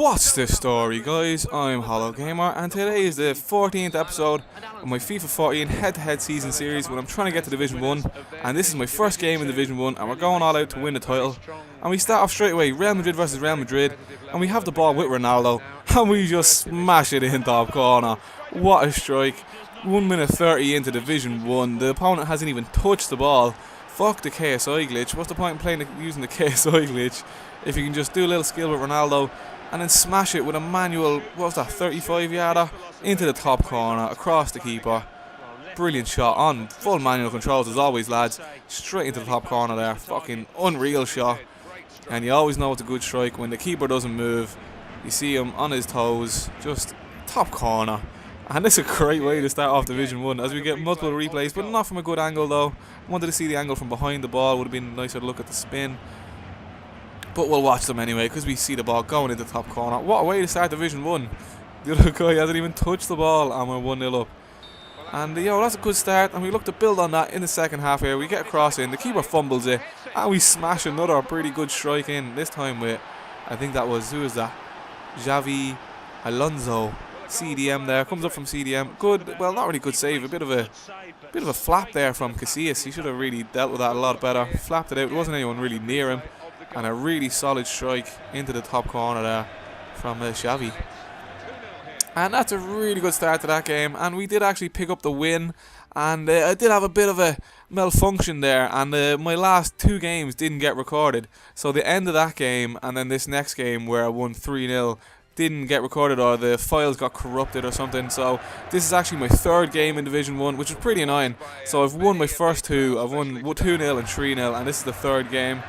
What's the story, guys? I'm Hollow Gamer, and today is the 14th episode of my FIFA 14 head-to-head season series when I'm trying to get to Division 1, and this is my first game in Division 1, and we're going all out to win the title. And we start off straight away, Real Madrid versus Real Madrid, and we have the ball with Ronaldo, and we just smash it in top corner. What a strike. 1 minute 30 into Division 1, the opponent hasn't even touched the ball. Fuck the KSI glitch. What's the point in using the KSI glitch if you can just do a little skill with Ronaldo and then smash it with a manual, what was that, 35 yarder into the top corner, across the keeper. Brilliant shot on full manual controls as always, lads. Straight into the top corner there. Fucking unreal shot. And you always know it's a good strike when the keeper doesn't move. You see him on his toes, just top corner. And this is a great way to start off Division 1 as we get multiple replays, but not from a good angle though. Wanted to see the angle from behind the ball, would have been nicer to look at the spin. But we'll watch them anyway because we see the ball going into the top corner. What a way to start Division 1. The other guy hasn't even touched the ball and we're 1-0 up. And that's a good start, and we look to build on that in the second half here. We get a cross in, the keeper fumbles it, and we smash another pretty good strike in. This time with, I think that was, who is that? Xavi Alonso. CDM there, comes up from CDM. Good, well, not really good save. A bit of a flap there from Casillas. He should have really dealt with that a lot better. Flapped it out. There wasn't anyone really near him. And a really solid strike into the top corner there from Xavi. And that's a really good start to that game. And we did actually pick up the win. And I did have a bit of a malfunction there. And my last two games didn't get recorded. So the end of that game and then this next game where I won 3-0 didn't get recorded, or the files got corrupted or something. So this is actually my third game in Division 1, which is pretty annoying. So I've won my first two. I've won 2-0 and 3-0, and this is the third game.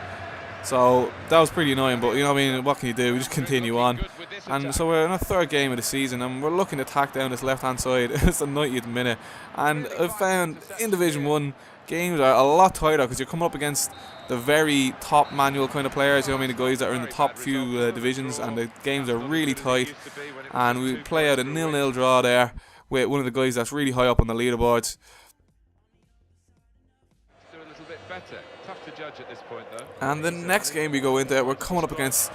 So that was pretty annoying, but you know what I mean, what can you do? We just continue on. And so we're in our third game of the season, and we're looking to tack down this left hand side. It's the 90th minute, and I've found in Division 1 games are a lot tighter because you're coming up against the very top manual kind of players, you know what I mean, the guys that are in the top few divisions, and the games are really tight. And we play out a 0-0 draw there with one of the guys that's really high up on the leaderboards. Tough to judge at this point, though. And the next game we go into, we're coming up against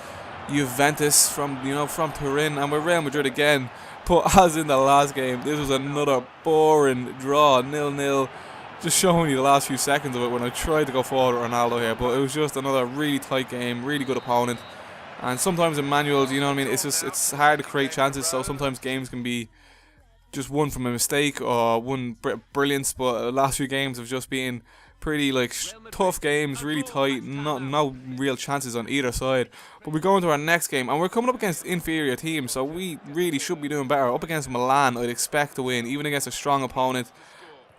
Juventus from Turin, and we're Real Madrid again. But as in the last game, this was another boring draw, 0-0. Just showing you the last few seconds of it when I tried to go forward with Ronaldo here, but it was just another really tight game, really good opponent. And sometimes in manuals, you know what I mean, it's hard to create chances, so sometimes games can be just won from a mistake or won brilliance, but the last few games have just been pretty tough games, really tight, no real chances on either side. But we go into our next game, and we're coming up against inferior teams, so we really should be doing better. Up against Milan, I'd expect to win, even against a strong opponent.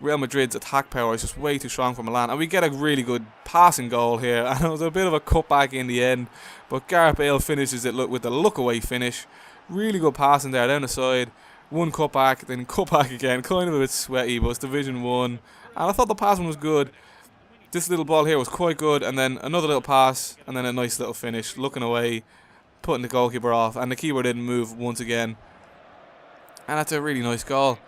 Real Madrid's attack power is just way too strong for Milan, and we get a really good passing goal here, and it was a bit of a cutback in the end, but Gareth Bale finishes it with the look-away finish. Really good passing there down the side, one cutback, then cutback again, kind of a bit sweaty, but it's Division 1, and I thought the passing was good. This little ball here was quite good, and then another little pass, and then a nice little finish, looking away, putting the goalkeeper off, and the keeper didn't move once again. And that's a really nice goal.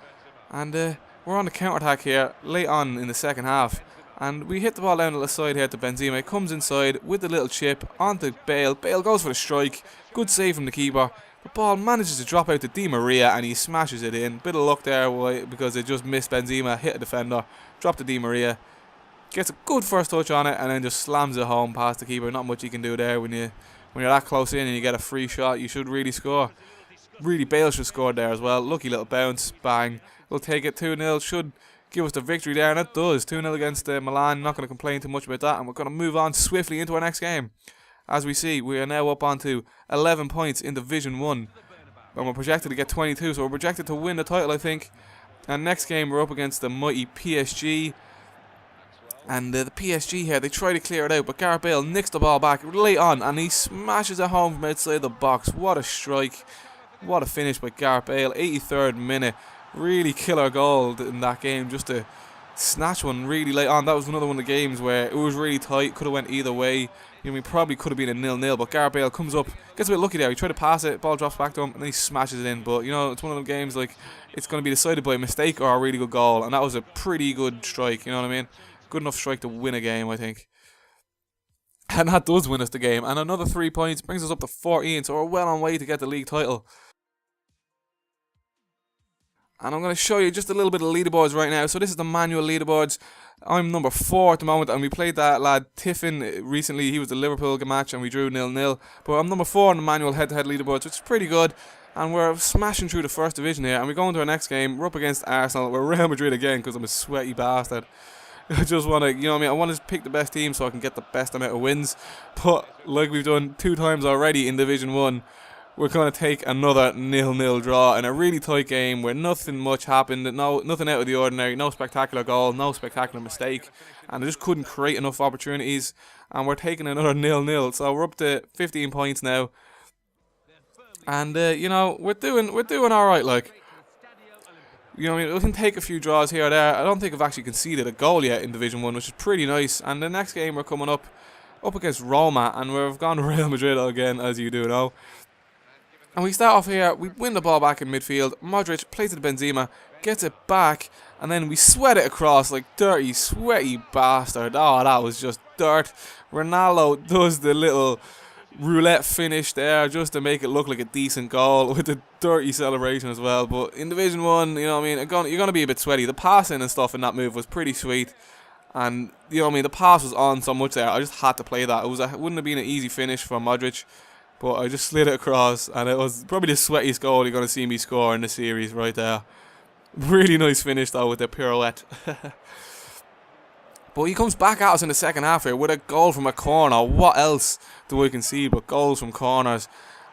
And we're on the counter-attack here, late on in the second half, and we hit the ball down the side here to Benzema. It comes inside with the little chip onto Bale. Bale goes for the strike, good save from the keeper. The ball manages to drop out to Di Maria, and he smashes it in. Bit of luck there because it just missed Benzema, hit a defender, dropped to Di Maria. Gets a good first touch on it, and then just slams it home past the keeper. Not much you can do there when you're that close in and you get a free shot. You should really score. Really, Bale should score there as well. Lucky little bounce, bang. We'll take it 2-0. Should give us the victory there, and it does. 2-0 against Milan. Not going to complain too much about that, and we're going to move on swiftly into our next game. As we see, we are now up onto 11 points in Division 1, and we're projected to get 22, so we're projected to win the title, I think. And next game, we're up against the mighty PSG. And the PSG here, they try to clear it out, but Gareth Bale nicks the ball back late on, and he smashes it home from outside the box. What a strike. What a finish by Gareth Bale. 83rd minute. Really killer goal in that game, just to snatch one really late on. That was another one of the games where it was really tight, could have went either way. You know, we probably could have been a 0-0, but Gareth Bale comes up, gets a bit lucky there. He tried to pass it, ball drops back to him, and then he smashes it in. But you know, it's one of them games it's going to be decided by a mistake or a really good goal, and that was a pretty good strike. You know what I mean? Good enough strike to win a game, I think. And that does win us the game. And another 3 points brings us up to 14. So we're well on way to get the league title. And I'm going to show you just a little bit of leaderboards right now. So this is the manual leaderboards. I'm number 4 at the moment, and we played that lad Tiffin recently. He was the Liverpool match, and we drew 0-0. But I'm number 4 on the manual head-to-head leaderboards, which is pretty good. And we're smashing through the first division here, and we go into our next game. We're up against Arsenal. We're Real Madrid again, because I'm a sweaty bastard. I just want to, you know what I mean, I want to pick the best team so I can get the best amount of wins. But like we've done 2 times already in Division 1, we're going to take another 0-0 draw in a really tight game where nothing much happened, nothing out of the ordinary, no spectacular goal, no spectacular mistake, and I just couldn't create enough opportunities, and we're taking another 0-0, so we're up to 15 points now, and you know, we're doing all right, like. You know what I mean, we can take a few draws here or there. I don't think I've actually conceded a goal yet in Division 1, which is pretty nice, and the next game we're coming up against Roma, and we've gone Real Madrid again, as you do know. And we start off here, we win the ball back in midfield, Modric plays it to Benzema, gets it back, and then we sweat it across like dirty, sweaty bastard. Oh, that was just dirt. Ronaldo does the little roulette finish there just to make it look like a decent goal with the dirty celebration as well. But in Division 1, you know what I mean, you're going to be a bit sweaty. The passing and stuff in that move was pretty sweet. And, you know what I mean, the pass was on so much there, I just had to play that. It wouldn't have been an easy finish for Modric. But I just slid it across, and it was probably the sweatiest goal you're going to see me score in the series right there. Really nice finish, though, with the pirouette. But he comes back at us in the second half here with a goal from a corner. What else do I concede but goals from corners?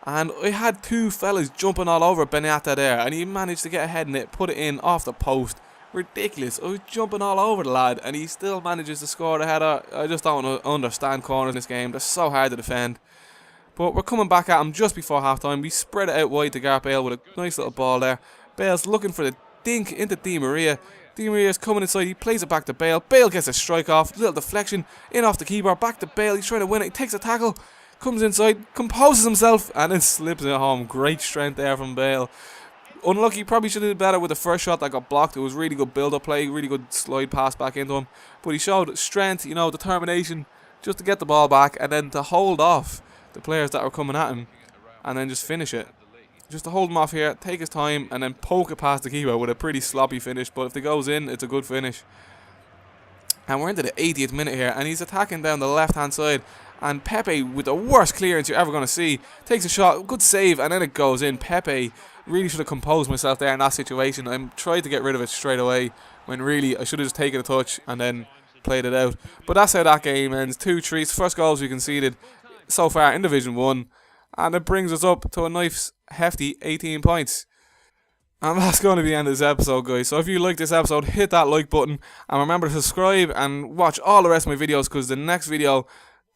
And I had 2 fellas jumping all over Benata there, and he managed to get ahead in it, put it in off the post. Ridiculous. I was jumping all over the lad, and he still manages to score the header. I just don't understand corners in this game. They're so hard to defend. But we're coming back at him just before half-time. We spread it out wide to Gareth Bale with a nice little ball there. Bale's looking for the dink into Di Maria. Di Maria's coming inside. He plays it back to Bale. Bale gets a strike off. Little deflection. In off the keeper. Back to Bale. He's trying to win it. He takes a tackle. Comes inside. Composes himself. And then slips it home. Great strength there from Bale. Unlucky. Probably should have done better with the first shot that got blocked. It was really good build-up play. Really good slide pass back into him. But he showed strength, you know, determination just to get the ball back and then to hold off the players that were coming at him, and then just finish it. Just to hold him off here, take his time, and then poke it past the keeper with a pretty sloppy finish, but if it goes in, it's a good finish. And we're into the 80th minute here, and he's attacking down the left-hand side, and Pepe, with the worst clearance you're ever going to see, takes a shot, good save, and then it goes in. Pepe really should have composed myself there in that situation. I tried to get rid of it straight away, when really I should have just taken a touch, and then played it out. But that's how that game ends. 2-3, first goals we conceded so far in Division 1, and it brings us up to a nice hefty 18 points. And that's going to be the end of this episode, guys. So if you like this episode, hit that like button, and remember to subscribe and watch all the rest of my videos, because the next video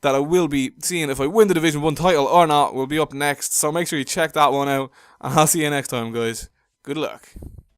that I will be seeing if I win the Division 1 title or not will be up next. So make sure you check that one out, and I'll see you next time, guys. Good luck.